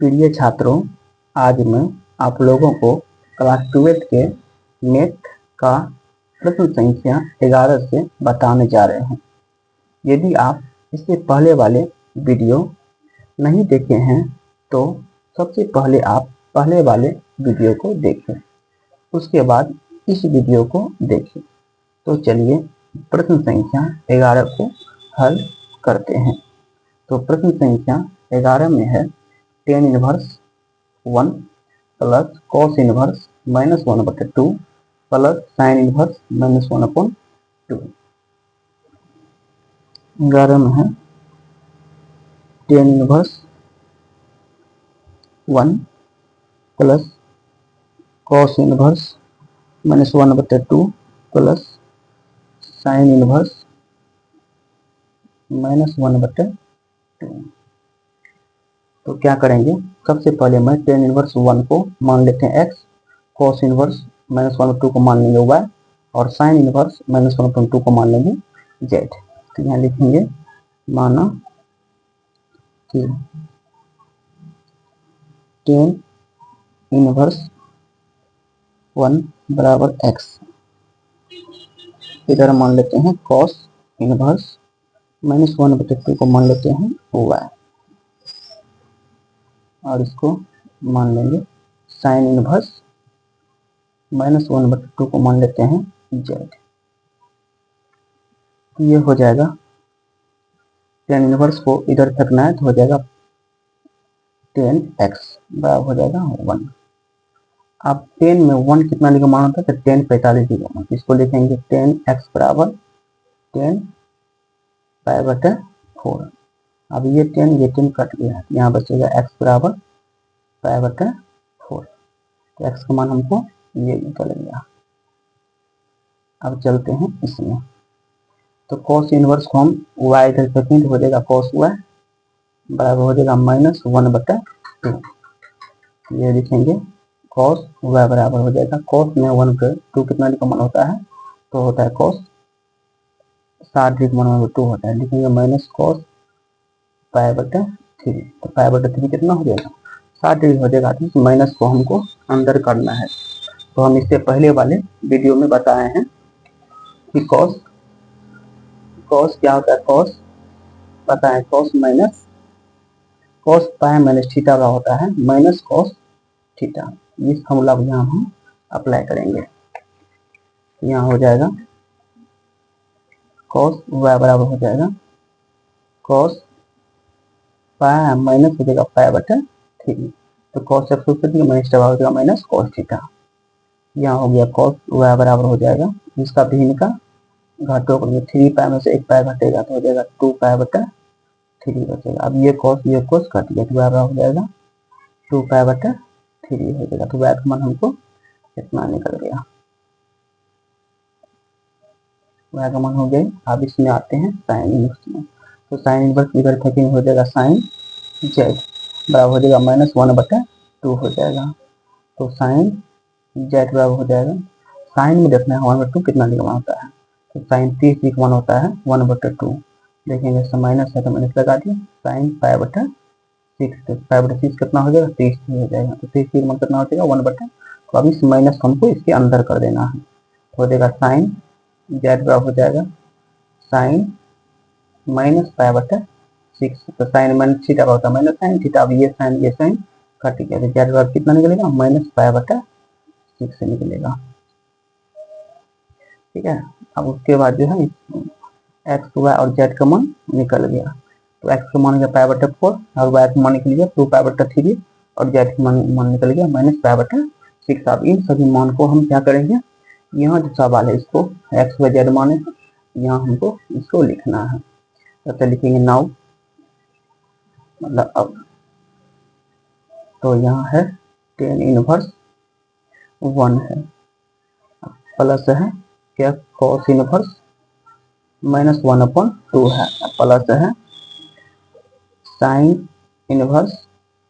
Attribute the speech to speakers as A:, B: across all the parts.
A: प्रिय छात्रों, आज मैं आप लोगों को क्लास 12 के मैथ का प्रश्न संख्या 11 से बताने जा रहे हैं। यदि आप इससे पहले वाले वीडियो नहीं देखे हैं तो सबसे पहले आप पहले वाले वीडियो को देखें, उसके बाद इस वीडियो को देखें। तो चलिए प्रश्न संख्या 11 को हल करते हैं। तो प्रश्न संख्या 11 में है tan inverse 1 plus cos inverse -1/2 plus sin inverse -1/2। 11 में है tan inverse 1 plus cos inverse -1/2 plus sin inverse -1/2। तो क्या करेंगे, सबसे पहले मैं tan इनवर्स 1 को मान लेते हैं x, cos इनवर्स -1/2 को मान लेंगे y और sin इनवर्स -1/2 को मान लेंगे z। तो यहाँ लिखेंगे माना कि tan इनवर्स 1 बराबर x, इधर मान लेते हैं cos इनवर्स -1/2 को मान लेते हैं y और इसको मान लेंगे sin इनवर्स -1/2 को मान लेते हैं z। तो ये हो जाएगा, tan इनवर्स को इधर फेंकना है तो हो जाएगा tan x बराबर हो जाएगा 1। अब tan में 1 कितना लिखा मान होता है तो tan 45 लिखा मान, इसको लिखेंगे tan x बराबर tan π/4। अब ये 10 कट गया, यहाँ बचेगा x बराबर π/4। तो x का मान हमको ये निकल गया। अब चलते हैं इसमें, तो cos इनवर्स को हम y इधर फेंकेंगे तो हो जाएगा cos y बराबर हो जाएगा -1/2। ये लिखेंगे cos y बराबर हो जाएगा, cos में 1/2 कितना लिखा मान होता है तो होता है cos 60 होता है, लिखेंगे -cos π/3। तो π/3 कितना हो जाएगा 60 हो जाएगा। तो माइनस को हमको अंदर करना है, तो हम इससे पहले वाले वीडियो में बताए हैं कि cos क्या होता है, cos पता है cos minus cos pi minus theta का होता है माइनस cos थीटा। इस फॉर्मूला को यहाँ हम अप्लाई करेंगे, यहाँ हो जाएगा cos y बराबर हो जाएगा cos पाई माइनस हो जाएगा π/3। तो cos x माइनस हो जाएगा माइनस cos थीटा। यहाँ हो गया cos y बराबर हो जाएगा, इसका भिन्न का घाटों को 3 पाई में से 1 पाई घटेगा तो हो जाएगा 2 π/3 बचेगा। अब ये cos कट गया तो y बराबर हो जाएगा 2 π/3 हो जाएगा। तो y का मान हमको इतना निकल गया, y का मान हो गया। अब इसमें आते हैं साइन इनवर्स में, तो साइन इनवर्स इधर फेंकेंगे हो जाएगा साइन z बराबर हो जाएगा -1/2 हो जाएगा। तो साइन z बराबर हो जाएगा, साइन में देखना है 1/2 कितना लिखना होता है, तो साइन 30 लिखना होता है 1/2। देखेंगे इसका माइनस है तो माइनस लगा दिए, साइन π/6 π/6 कितना हो जाएगा 30 हो जाएगा। तो 30 का मान कितना हो जाएगा 1/2। तो अब इस माइनस को हमको इसके अंदर कर देना है, तो हो जाएगा साइन z बराबर हो जाएगा साइन -π/6। तो साइन माइनस थीटा का होता है माइनस साइन थीटा। अब ये साइन कट गया, तो z बराबर कितना निकलेगा -π/6 निकलेगा। ठीक है, अब उसके बाद जो है x y और z का मान निकल गया, तो x का मान हो गया π/4 और y का मान निकल गया 2 π/3 और z का मान निकल गया -π/6। अब इन सभी मान को हम क्या करेंगे, यहाँ जो सवाल है इसको x y z मान है, यहाँ हमको इसको लिखना है। तो लिखेंगे नाउ, मतलब अब, तो यहाँ है tan इनवर्स 1 है प्लस है क्या cos इनवर्स -1/2 है प्लस है साइन इनवर्स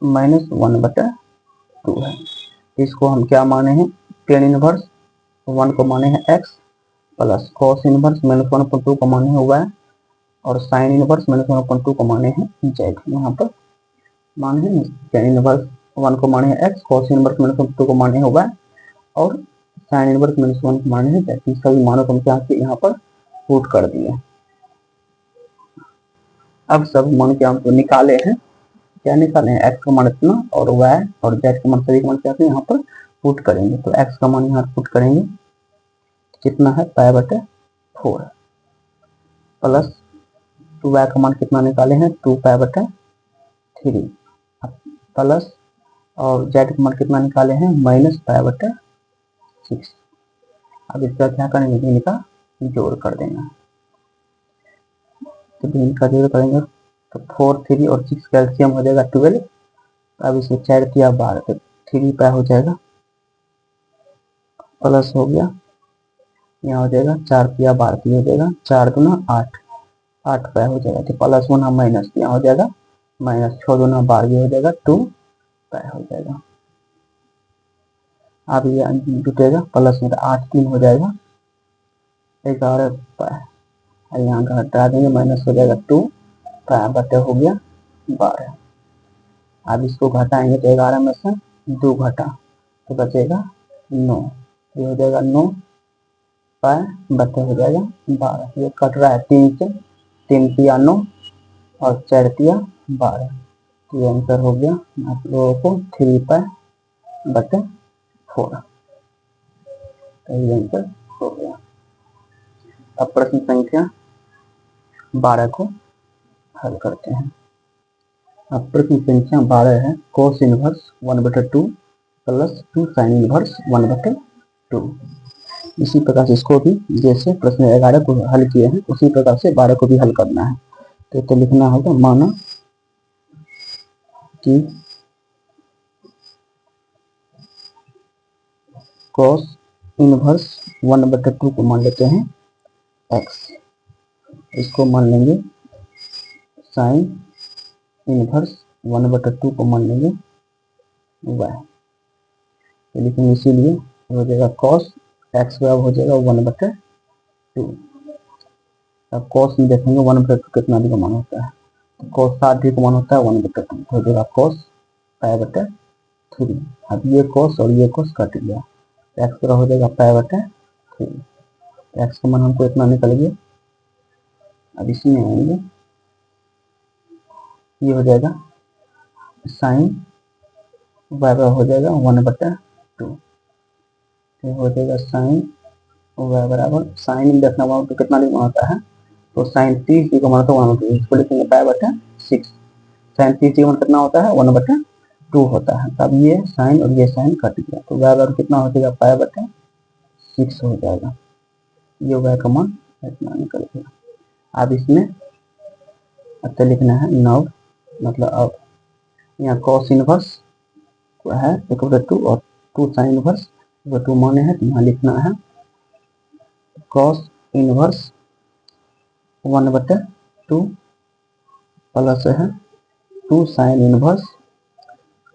A: -1/2 है। इसको हम क्या माने हैं, tan इनवर्स 1 को माने हैं x प्लस cos इनवर्स -1/2 को माने हैं y और साइन इनवर्स -1/2 को माने हैं z। यहाँ पर मान है tan इनवर्स 1 को माने है x, cos इनवर्स माइनस 2 को माने है y और sin इनवर्स माइनस 1 को माने है z। इन सभी मानों को हम क्या किए यहाँ पर पुट कर दिए। अब सब मान के हमको निकाले हैं, क्या निकाले हैं, x का मान इतना और y और z का मान सभी का मान क्या यहाँ पर पुट करेंगे। तो x का मान यहाँ पुट करेंगे, कितना है π/4 प्लस y का मान कितना निकाले हैं 2π/3 प्लस और z का मान कितना निकाले हैं -π/6। अब इसका क्या करेंगे, इनका जोड़ कर देना। तो इनका जोड़ करेंगे तो 4 3 और 6 कैल्शियम हो जाएगा 12। अब इसमें 4 3 12 तो 3π हो जाएगा, प्लस हो गया यहाँ हो जाएगा 4 3 12 हो जाएगा 4 दूना 8π हो जाएगा। तो प्लस होना माइनस यहाँ हो जाएगा माइनस 6 दूना 12 हो जाएगा 2π हो जाएगा। अब ये जुटेगा प्लस में 8 3 हो जाएगा 11π, यहाँ का हटा देंगे माइनस हो जाएगा 2π बटे हो गया 12। अब इसको घटाएंगे तो 11 में से 2 घटा तो बचेगा 9, ये हो जाएगा 9π बटे हो जाएगा 12। ये कट रहा है 3 से, 3 तिया 9 और 4 तिया 12। तो ये आंसर हो गया आप लोगों को 3π/4। तो ये आंसर हो गया। अब प्रश्न संख्या 12 को हल करते हैं। अब प्रश्न संख्या 12 है cos inverse 1/2 plus 2 sin inverse 1/2। इसी प्रकार से इसको भी जैसे प्रश्न 11 को हल किए हैं उसी प्रकार से 12 को भी हल करना है। तो लिखना होगा, माना कि cos इनवर्स 1/2 को मान लेते हैं x, इसको मान लेंगे sin इनवर्स 1/2 को मान लेंगे y। तो लेकिन इसीलिए हो जाएगा cos x बराबर हो जाएगा 1/2। अब cos में देखेंगे 1/2 कितना भी का मान होता है, तो cos 60 का मान होता है 1/2 हो जाएगा cos π/3। अब ये cos और ये cos कट गया, x बराबर हो जाएगा π/3। x का मान हमको इतना निकल गया। अब इसमें आएंगे, ये हो जाएगा sin y बराबर हो जाएगा 1/2। ये हो जाएगा sin y बराबर, साइन देखना मान तो कितना डिग्री होता है, तो साइन 30 डिग्री का मान तो 1/2, इसको लिखेंगे π/6। साइन 30 डिग्री का मान कितना होता है 1/2 होता है। तब ये साइन और ये साइन कट गया तो y बराबर कितना हो जाएगा π/6 हो जाएगा। ये y का मान इतना निकल गया। अब इसमें अब लिखना है 9, मतलब अब यहाँ cos इनवर्स है 1/2 और 2 sin इनवर्स 2 माने हैं, तो यहाँ लिखना है cos इनवर्स 1/2 प्लस है 2 sin इनवर्स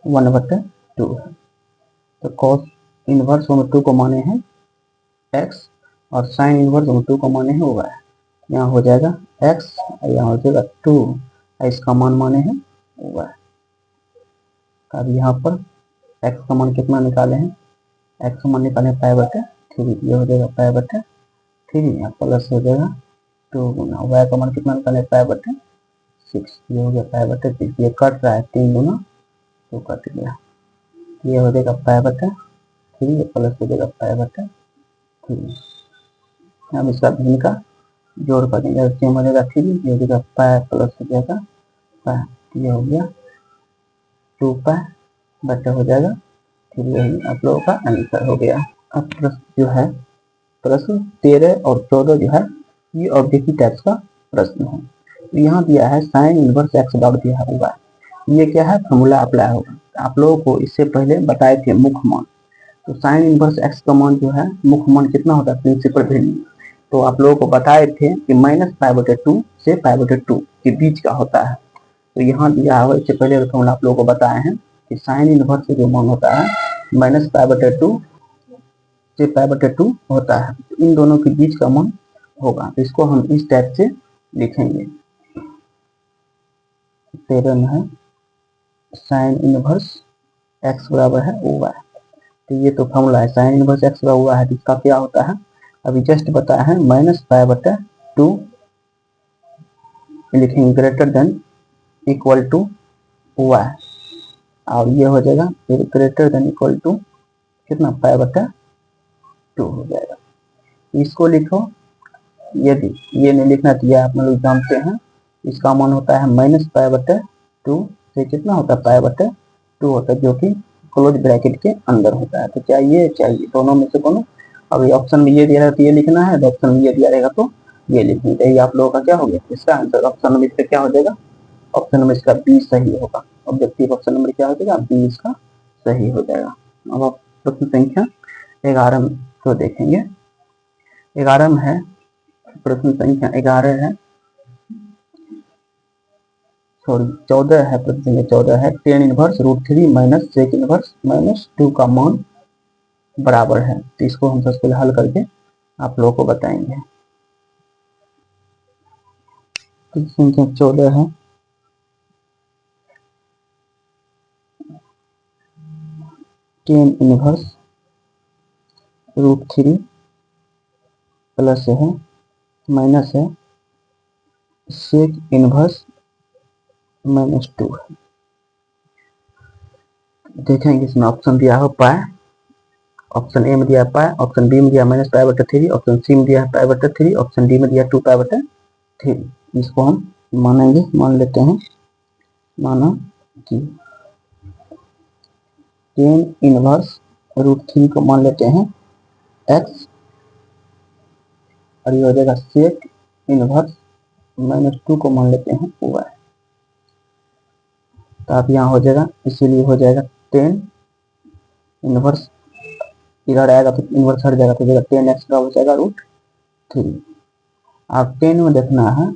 A: 1/2 है। तो cos इनवर्स 1/2 को माने हैं x और sin इनवर्स 1/2 को माने हैं y। यहाँ हो जाएगा x, यहाँ हो जाएगा 2, इसका मान माने हैं y। अब यहाँ पर x का मान कितना निकाले हैं, x का मान निकाले π/3, ये हो जाएगा π/3 प्लस हो जाएगा 2 गुना y का मान कितना निकाले π/6, ये हो गया π/6। ये कट रहा है 3 गुना तो कट गया, ये हो जाएगा π/3 प्लस हो जाएगा π/3। अब इसका भिन्न का जोड़ कर देंगे, सेम हो जाएगा 3, ये हो जाएगा π प्लस हो जाएगा π, ये हो गया 2π बटे हो जाएगा 3। यही आप लोगों का आंसर हो गया। अब प्रश्न जो है प्रश्न 13 और 14 जो है ये ऑब्जेक्टिव टाइप्स का प्रश्न है। तो यहाँ दिया है साइन इनवर्स एक्स डॉट दिया होगा, ये क्या है फॉर्मूला अप्लाई होगा। आप लोगों को इससे पहले बताए थे मुख्य मान, तो साइन इनवर्स एक्स का मान जो है मुख्य मान कितना होता है प्रिंसिपल वैल्यू, तो आप लोगों को बताए थे कि -π/2 से π/2 के बीच का होता है। तो यहाँ दिया हुआ, इससे पहले फॉर्मूला आप लोगों को बताए हैं कि साइन इनवर्स जो मान होता है -π/2 से π/2 होता है, तो इन दोनों के बीच का मान होगा। तो इसको हम इस टाइप से लिखेंगे। 13 में है साइन इनवर्स एक्स बराबर है ओ वाई। तो ये तो फॉर्मूला है, साइन इनवर्स एक्स बराबर हुआ है, तो इसका क्या होता है अभी जस्ट बताया है, -π/2 लिखेंगे greater than equal to y, और ये हो जाएगा फिर ग्रेटर देन इक्वल टू कितना π/2 हो जाएगा। इसको लिखो, यदि ये नहीं लिखना तो ये आप लोग जानते हैं, इसका मान होता है -π/2 से कितना होता है π/2 होता है, जो कि क्लोज ब्रैकेट के अंदर होता है। तो चाहिए दोनों में से कोनो, अभी ऑप्शन में ये दिया रहेगा तो ये लिखना है, ऑप्शन में ये दिया रहेगा तो ये लिखनी चाहिए। आप लोगों का क्या हो गया इसका आंसर, ऑप्शन में इसका क्या हो जाएगा, ऑप्शन नंबर इसका बी सही होगा। ऑब्जेक्टिव ऑप्शन नंबर क्या हो जाएगा, बी इसका सही हो जाएगा। अब आप प्रश्न संख्या 11 को देखेंगे। 11 में है, प्रश्न संख्या 11 है, सॉरी 14 है, प्रश्न संख्या 14 है, tan inverse √3 minus sec inverse -2 का मान बराबर है। तो इसको हम सबसे पहले हल करके आप लोगों को बताएंगे। प्रश्न संख्या 14 है, tan इनवर्स √3 प्लस है माइनस है sec इनवर्स -2 है। देखेंगे इसमें ऑप्शन दिया हो पाए, ऑप्शन ए में दिया पाए, ऑप्शन बी में दिया -π/3, ऑप्शन सी में दिया है π/3, ऑप्शन डी में दिया 2π/3। इसको हम मानेंगे, मान लेते हैं, माना कि tan इनवर्स √3 को मान लेते हैं x, और ये हो जाएगा sec इनवर्स -2 को मान लेते हैं y। तो आप यहाँ हो जाएगा, इसीलिए हो जाएगा tan इनवर्स, इधर आएगा तो इनवर्स हट जाएगा, तो जाएगा tan x का हो जाएगा √3। आप 10 में देखना है,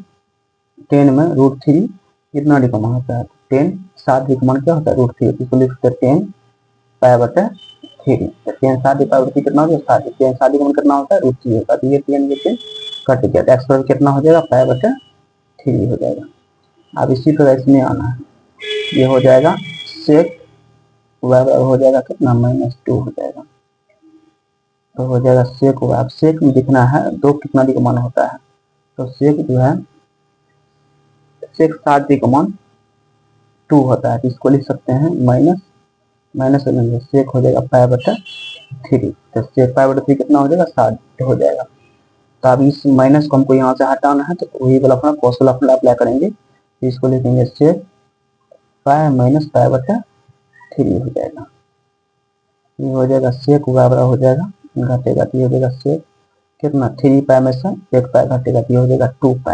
A: 10 में √3 कितना डिकॉमन होता है, 10 7 डिकॉमन क्या होता है √3, इसको लिख सकते हैं 10π/3। तो 10 7 π/3 कितना हो गया 7, 10 7 डिकॉमन कितना होता है √3 होता है, तो ये 10 कट गया, तो एक्स पर कितना हो जाएगा π/3 हो जाएगा। अब इसी तरह इसमें आना है, ये हो जाएगा sec y हो जाएगा कितना -2 हो जाएगा, तो हो जाएगा sec y। अब sec में दिखना है दो कितना डिकॉमन होता है, तो sec जो है sec 7 डिकॉमन 2 होता है, तो इसको लिख सकते हैं माइनस लेंगे, sec हो जाएगा π/3, तो sec π/3 कितना हो जाएगा 7 हो जाएगा। तो अब इस माइनस को हमको यहाँ से हटाना है, तो वही वाला अपना cos वाला फॉर्मूला अप्लाई करेंगे, तो इसको लिखेंगे sec π/3 हो जाएगा। ये हो जाएगा sec y बराबर हो जाएगा, घटेगा तो ये हो जाएगा sec कितना 3π में से 1π घटेगा, तो ये हो जाएगा 2π,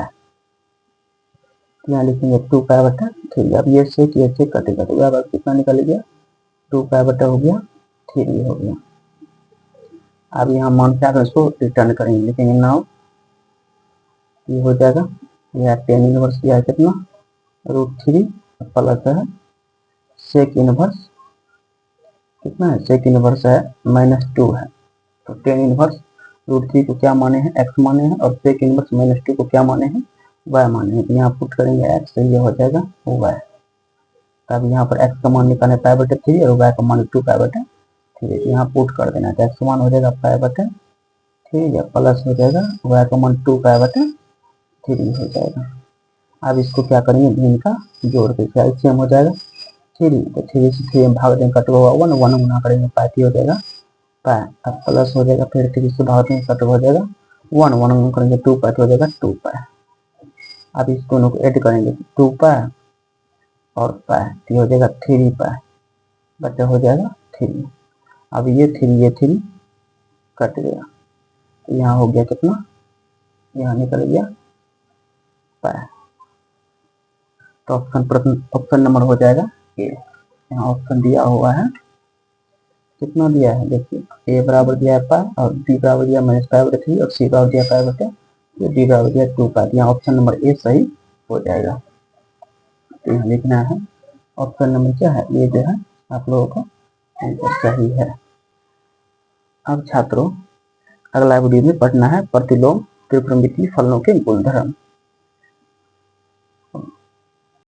A: यहाँ लिखेंगे 2π/3। अब ये sec कटेगा, तो y कितना निकल गया 2π हो गया 3 हो गया। अब यहाँ मान के आकर इसको रिटर्न करेंगे, लिखेंगे नाउ, ये हो जाएगा, यह tan इनवर्स किया है कितना √3 प्लस है sec इनवर्स कितना है, sec इनवर्स है -2 है। तो tan इनवर्स √3 को क्या माने हैं x माने हैं, और sec इनवर्स -2 को क्या माने हैं y माने हैं। यहाँ पुट करेंगे x, ये हो जाएगा y। तब यहाँ पर x का मान निकालना π/3 और y का मान 2π/3, यहाँ पुट कर देना, तो x का मान हो जाएगा π/3 प्लस हो जाएगा y का मान 2π/3 हो जाएगा। अब इसको क्या करेंगे, भिन्न का जोड़ के कैल्शियम हो जाएगा 3, तो 3 से 3 में भाग देंगे, कट होगा 1 गुना करेंगे पाई हो जाएगा पाई, अब प्लस हो जाएगा, फिर 3 से भाग देंगे कट हो जाएगा 1 गुना करेंगे 2 पाई, तो हो जाएगा 2 पाई। अब इस दोनों को ऐड करेंगे 2 पाई और पाई, तो हो जाएगा 3 पाई बटे हो जाएगा 3। अब ये 3 कट गया, तो यहाँ हो गया कितना, यहाँ निकल गया पाई। तो ऑप्शन नंबर हो जाएगा ए। यहाँ ऑप्शन दिया हुआ है, कितना दिया है देखिए, ए बराबर दिया है पाई, और बी बराबर दिया -π/3, और सी बराबर दिया π/2, डी बराबर दिया 2 पाई। यहाँ ऑप्शन नंबर ए सही हो जाएगा। तो यहाँ लिखना है ऑप्शन नंबर क्या है, ये जो है आप लोगों का आंसर सही है। अब छात्रों अगला वीडियो में पढ़ना है प्रतिलोम त्रिकोणमितीय फलनों के गुणधर्म।